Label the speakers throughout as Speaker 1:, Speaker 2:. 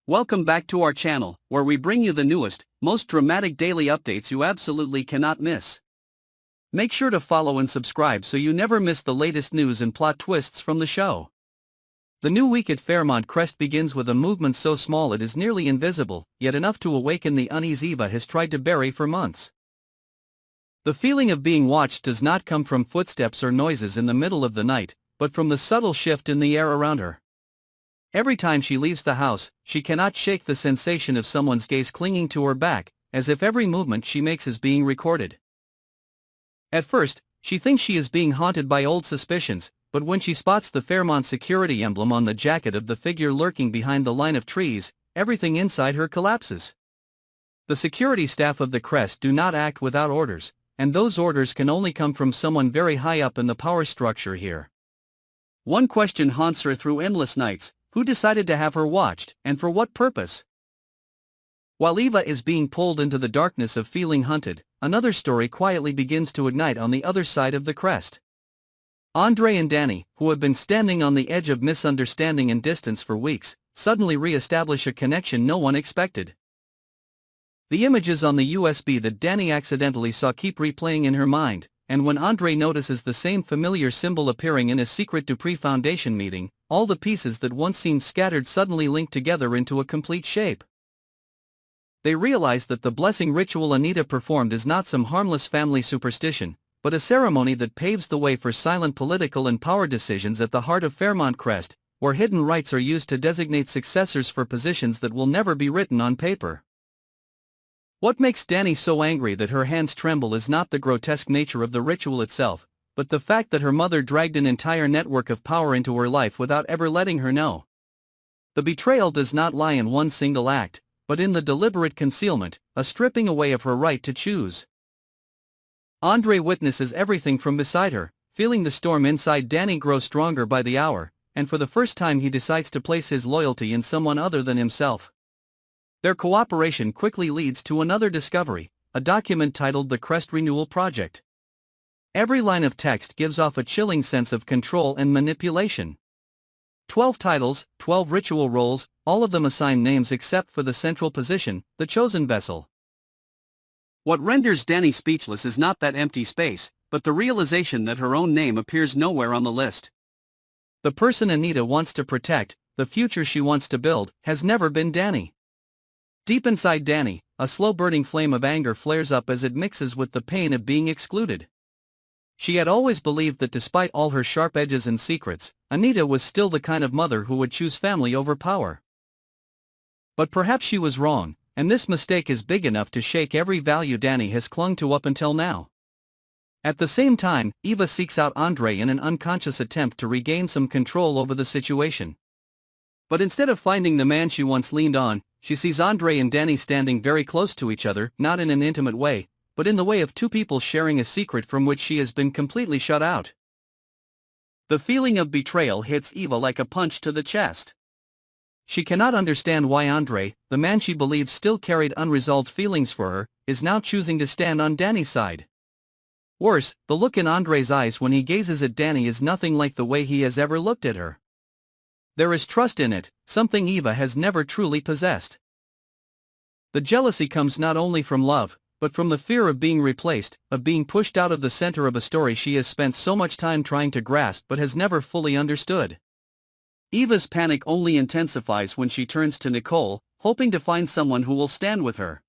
Speaker 1: Welcome back to our channel, where we bring you the newest, most dramatic daily updates you absolutely cannot miss. Make sure to follow and subscribe so you never miss the latest news and plot twists from the show. The new week at Fairmont Crest begins with a movement so small it is nearly invisible, yet enough to awaken the unease Eva has tried to bury for months. The feeling of being watched does not come from footsteps or noises in the middle of the night, but from the subtle shift in the air around her. Every time she leaves the house, she cannot shake the sensation of someone's gaze clinging to her back, as if every movement she makes is being recorded. At first, she thinks she is being haunted by old suspicions, but when she spots the Fairmont security emblem on the jacket of the figure lurking behind the line of trees, everything inside her collapses. The security staff of the Crest do not act without orders, and those orders can only come from someone very high up in the power structure here. One question haunts her through endless nights: who decided to have her watched, and for what purpose? While Eva is being pulled into the darkness of feeling hunted, another story quietly begins to ignite on the other side of the Crest. Andre and Dani, who have been standing on the edge of misunderstanding and distance for weeks, suddenly re-establish a connection no one expected. The images on the USB that Dani accidentally saw keep replaying in her mind, and when Andre notices the same familiar symbol appearing in a secret Dupree Foundation meeting, all the pieces that once seemed scattered suddenly link together into a complete shape. They realize that the blessing ritual Anita performed is not some harmless family superstition, but a ceremony that paves the way for silent political and power decisions at the heart of Fairmont Crest, where hidden rites are used to designate successors for positions that will never be written on paper. What makes Dani so angry that her hands tremble is not the grotesque nature of the ritual itself, but the fact that her mother dragged an entire network of power into her life without ever letting her know. The betrayal does not lie in one single act, but in the deliberate concealment, a stripping away of her right to choose. Andre witnesses everything from beside her, feeling the storm inside Dani grow stronger by the hour, and for the first time he decides to place his loyalty in someone other than himself. Their cooperation quickly leads to another discovery, a document titled the Crest Renewal Project. Every line of text gives off a chilling sense of control and manipulation. 12 titles, 12 ritual roles, all of them assign names except for the central position, the chosen vessel. What renders Dani speechless is not that empty space, but the realization that her own name appears nowhere on the list. The person Anita wants to protect, the future she wants to build, has never been Dani. Deep inside Dani, a slow-burning flame of anger flares up as it mixes with the pain of being excluded. She had always believed that despite all her sharp edges and secrets, Anita was still the kind of mother who would choose family over power. But perhaps she was wrong, and this mistake is big enough to shake every value Dani has clung to up until now. At the same time, Eva seeks out Andre in an unconscious attempt to regain some control over the situation. But instead of finding the man she once leaned on, she sees Andre and Dani standing very close to each other, not in an intimate way, but in the way of two people sharing a secret from which she has been completely shut out. The feeling of betrayal hits Eva like a punch to the chest. She cannot understand why Andre, the man she believes still carried unresolved feelings for her, is now choosing to stand on Dani's side. Worse, the look in Andre's eyes when he gazes at Dani is nothing like the way he has ever looked at her. There is trust in it, something Eva has never truly possessed. The jealousy comes not only from love, but from the fear of being replaced, of being pushed out of the center of a story she has spent so much time trying to grasp but has never fully understood. Eva's panic only intensifies when she turns to Nicole, hoping to find someone who will stand with her.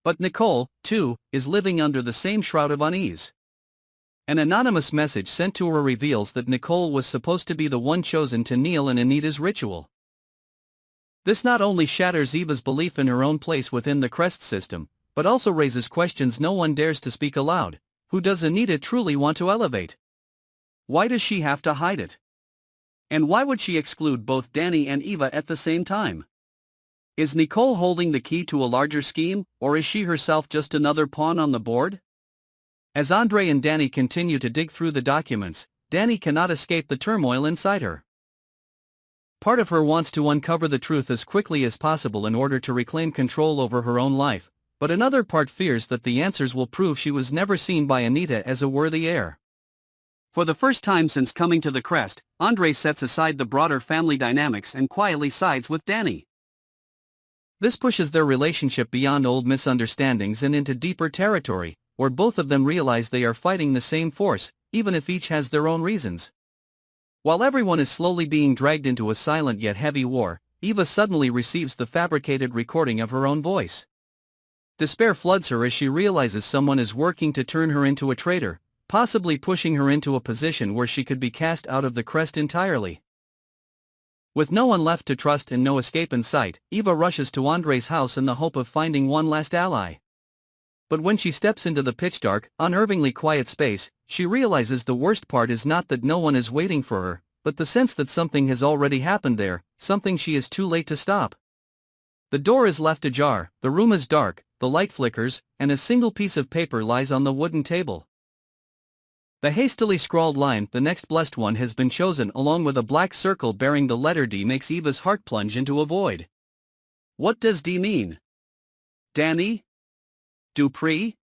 Speaker 1: But Nicole, too, is living under the same shroud of unease. An anonymous message sent to her reveals that Nicole was supposed to be the one chosen to kneel in Anita's ritual. This not only shatters Eva's belief in her own place within the Crest system, but also raises questions no one dares to speak aloud. Who does Anita truly want to elevate? Why does she have to hide it? And why would she exclude both Dani and Eva at the same time? Is Nicole holding the key to a larger scheme, or is she herself just another pawn on the board? As Andre and Dani continue to dig through the documents, Dani cannot escape the turmoil inside her. Part of her wants to uncover the truth as quickly as possible in order to reclaim control over her own life, but another part fears that the answers will prove she was never seen by Anita as a worthy heir. For the first time since coming to the Crest, Andre sets aside the broader family dynamics and quietly sides with Dani. This pushes their relationship beyond old misunderstandings and into deeper territory, where both of them realize they are fighting the same force, even if each has their own reasons. While everyone is slowly being dragged into a silent yet heavy war, Eva suddenly receives the fabricated recording of her own voice. Despair floods her as she realizes someone is working to turn her into a traitor, possibly pushing her into a position where she could be cast out of the Crest entirely. With no one left to trust and no escape in sight, Eva rushes to Andre's house in the hope of finding one last ally. But when she steps into the pitch-dark, unnervingly quiet space, she realizes the worst part is not that no one is waiting for her, but the sense that something has already happened there, something she is too late to stop. The door is left ajar, the room is dark, the light flickers, and a single piece of paper lies on the wooden table. The hastily scrawled line, "The next blessed one has been chosen," along with a black circle bearing the letter D, makes Eva's heart plunge into a void. What does D mean? Dani? Dupree?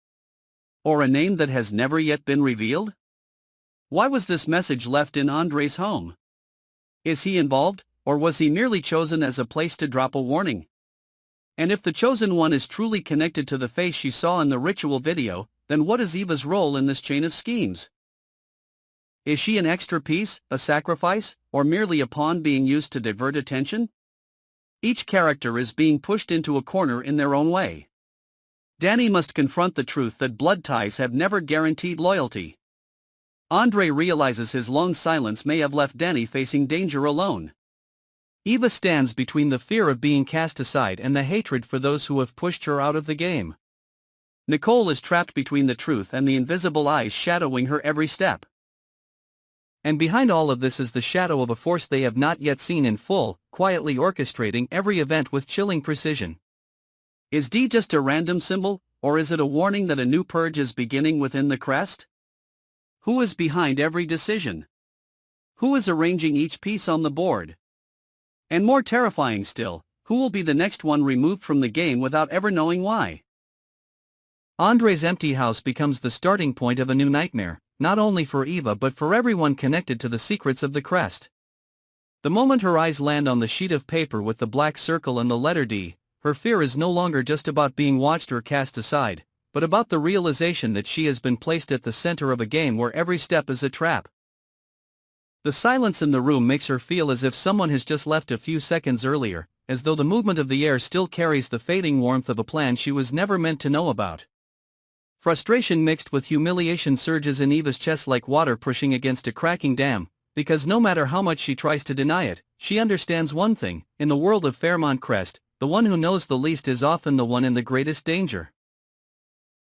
Speaker 1: Or a name that has never yet been revealed? Why was this message left in Andre's home? Is he involved, or was he merely chosen as a place to drop a warning? And if the chosen one is truly connected to the face she saw in the ritual video, then what is Eva's role in this chain of schemes? Is she an extra piece, a sacrifice, or merely a pawn being used to divert attention? Each character is being pushed into a corner in their own way. Dani must confront the truth that blood ties have never guaranteed loyalty. Andre realizes his long silence may have left Dani facing danger alone. Eva stands between the fear of being cast aside and the hatred for those who have pushed her out of the game. Nicole is trapped between the truth and the invisible eyes shadowing her every step. And behind all of this is the shadow of a force they have not yet seen in full, quietly orchestrating every event with chilling precision. Is D just a random symbol, or is it a warning that a new purge is beginning within the Crest? Who is behind every decision? Who is arranging each piece on the board? And more terrifying still, who will be the next one removed from the game without ever knowing why? Andre's empty house becomes the starting point of a new nightmare, not only for Eva but for everyone connected to the secrets of the Crest. The moment her eyes land on the sheet of paper with the black circle and the letter D, her fear is no longer just about being watched or cast aside, but about the realization that she has been placed at the center of a game where every step is a trap. The silence in the room makes her feel as if someone has just left a few seconds earlier, as though the movement of the air still carries the fading warmth of a plan she was never meant to know about. Frustration mixed with humiliation surges in Eva's chest like water pushing against a cracking dam, because no matter how much she tries to deny it, she understands one thing: in the world of Fairmont Crest, the one who knows the least is often the one in the greatest danger.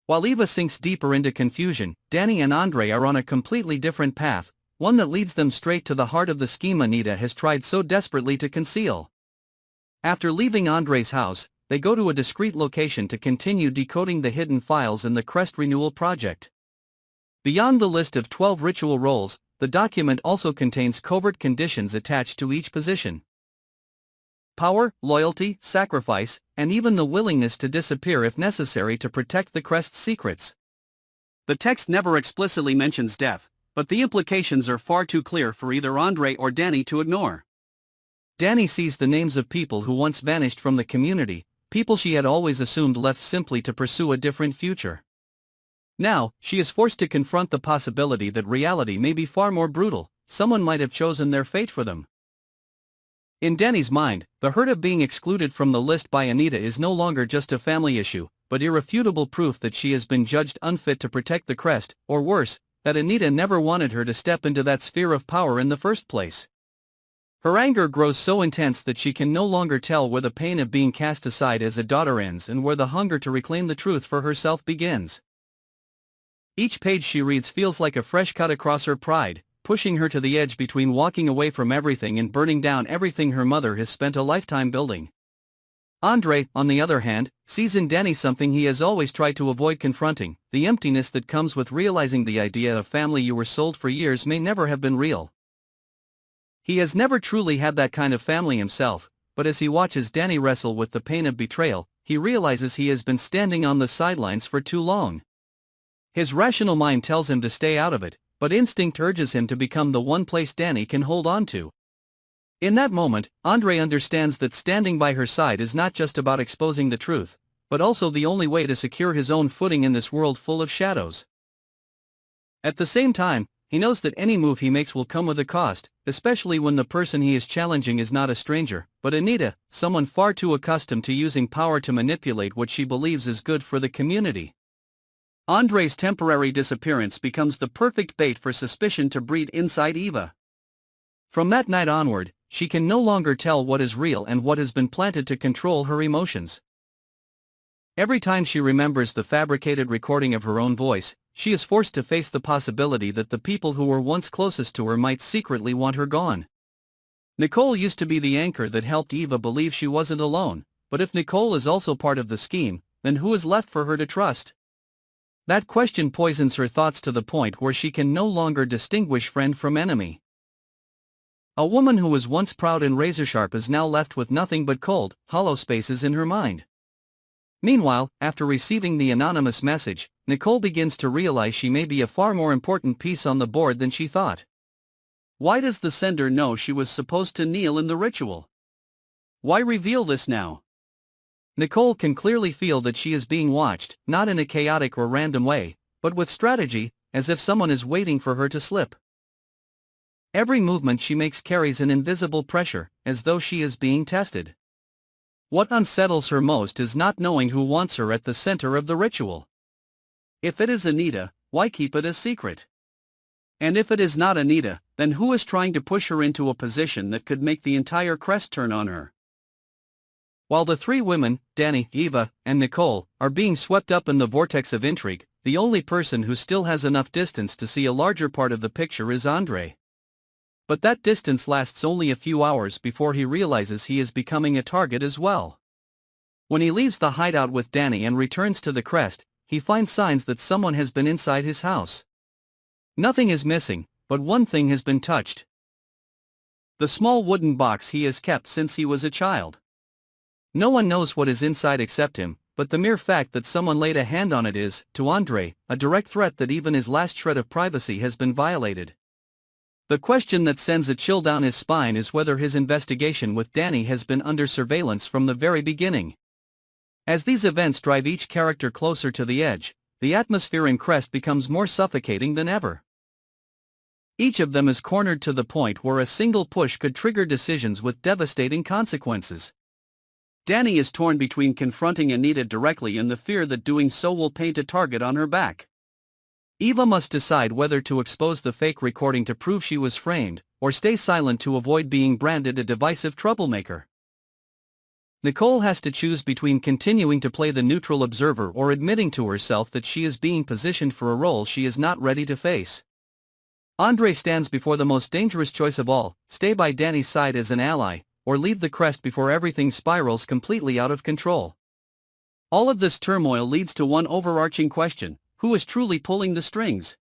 Speaker 1: While Eva sinks deeper into confusion, Dani and Andre are on a completely different path, one that leads them straight to the heart of the scheme Anita has tried so desperately to conceal. After leaving Andre's house, they go to a discreet location to continue decoding the hidden files in the Crest Renewal Project. Beyond the list of 12 ritual roles, the document also contains covert conditions attached to each position. Power, loyalty, sacrifice, and even the willingness to disappear if necessary to protect the Crest's secrets. The text never explicitly mentions death, but the implications are far too clear for either Andre or Dani to ignore. Dani sees the names of people who once vanished from the community, people she had always assumed left simply to pursue a different future. Now, she is forced to confront the possibility that reality may be far more brutal. Someone might have chosen their fate for them. In Dani's mind, the hurt of being excluded from the list by Anita is no longer just a family issue, but irrefutable proof that she has been judged unfit to protect the Crest, or worse, that Anita never wanted her to step into that sphere of power in the first place. Her anger grows so intense that she can no longer tell where the pain of being cast aside as a daughter ends and where the hunger to reclaim the truth for herself begins. Each page she reads feels like a fresh cut across her pride, pushing her to the edge between walking away from everything and burning down everything her mother has spent a lifetime building. Andre, on the other hand, sees in Dani something he has always tried to avoid confronting: the emptiness that comes with realizing the idea of family you were sold for years may never have been real. He has never truly had that kind of family himself, but as he watches Dani wrestle with the pain of betrayal, he realizes he has been standing on the sidelines for too long. His rational mind tells him to stay out of it, but instinct urges him to become the one place Dani can hold on to. In that moment, Andre understands that standing by her side is not just about exposing the truth, but also the only way to secure his own footing in this world full of shadows. At the same time, he knows that any move he makes will come with a cost, especially when the person he is challenging is not a stranger, but Anita, someone far too accustomed to using power to manipulate what she believes is good for the community. Andre's temporary disappearance becomes the perfect bait for suspicion to breed inside Eva. From that night onward, she can no longer tell what is real and what has been planted to control her emotions. Every time she remembers the fabricated recording of her own voice, she is forced to face the possibility that the people who were once closest to her might secretly want her gone. Nicole used to be the anchor that helped Eva believe she wasn't alone, but if Nicole is also part of the scheme, then who is left for her to trust? That question poisons her thoughts to the point where she can no longer distinguish friend from enemy. A woman who was once proud and razor-sharp is now left with nothing but cold, hollow spaces in her mind. Meanwhile, after receiving the anonymous message, Nicole begins to realize she may be a far more important piece on the board than she thought. Why does the sender know she was supposed to kneel in the ritual? Why reveal this now? Nicole can clearly feel that she is being watched, not in a chaotic or random way, but with strategy, as if someone is waiting for her to slip. Every movement she makes carries an invisible pressure, as though she is being tested. What unsettles her most is not knowing who wants her at the center of the ritual. If it is Anita, why keep it a secret? And if it is not Anita, then who is trying to push her into a position that could make the entire Crest turn on her? While the three women, Dani, Eva, and Nicole, are being swept up in the vortex of intrigue, the only person who still has enough distance to see a larger part of the picture is Andre. But that distance lasts only a few hours before he realizes he is becoming a target as well. When he leaves the hideout with Dani and returns to the Crest, he finds signs that someone has been inside his house. Nothing is missing, but one thing has been touched. The small wooden box he has kept since he was a child. No one knows what is inside except him, but the mere fact that someone laid a hand on it is, to Andre, a direct threat that even his last shred of privacy has been violated. The question that sends a chill down his spine is whether his investigation with Dani has been under surveillance from the very beginning. As these events drive each character closer to the edge, the atmosphere in Crest becomes more suffocating than ever. Each of them is cornered to the point where a single push could trigger decisions with devastating consequences. Dani is torn between confronting Anita directly and the fear that doing so will paint a target on her back. Eva must decide whether to expose the fake recording to prove she was framed, or stay silent to avoid being branded a divisive troublemaker. Nicole has to choose between continuing to play the neutral observer or admitting to herself that she is being positioned for a role she is not ready to face. Andre stands before the most dangerous choice of all: stay by Dani's side as an ally, or leave the Crest before everything spirals completely out of control. All of this turmoil leads to one overarching question: who is truly pulling the strings?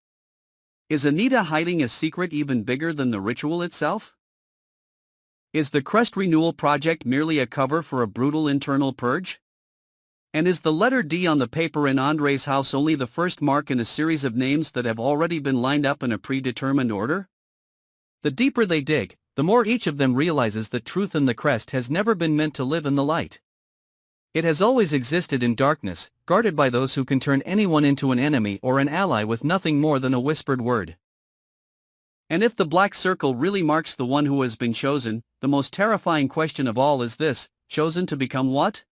Speaker 1: Is Anita hiding a secret even bigger than the ritual itself? Is the Crest renewal project merely a cover for a brutal internal purge? And is the letter D on the paper in Andre's house only the first mark in a series of names that have already been lined up in a predetermined order? The deeper they dig, the more each of them realizes that truth in the Crest has never been meant to live in the light. It has always existed in darkness, guarded by those who can turn anyone into an enemy or an ally with nothing more than a whispered word. And if the black circle really marks the one who has been chosen, the most terrifying question of all is this: chosen to become what?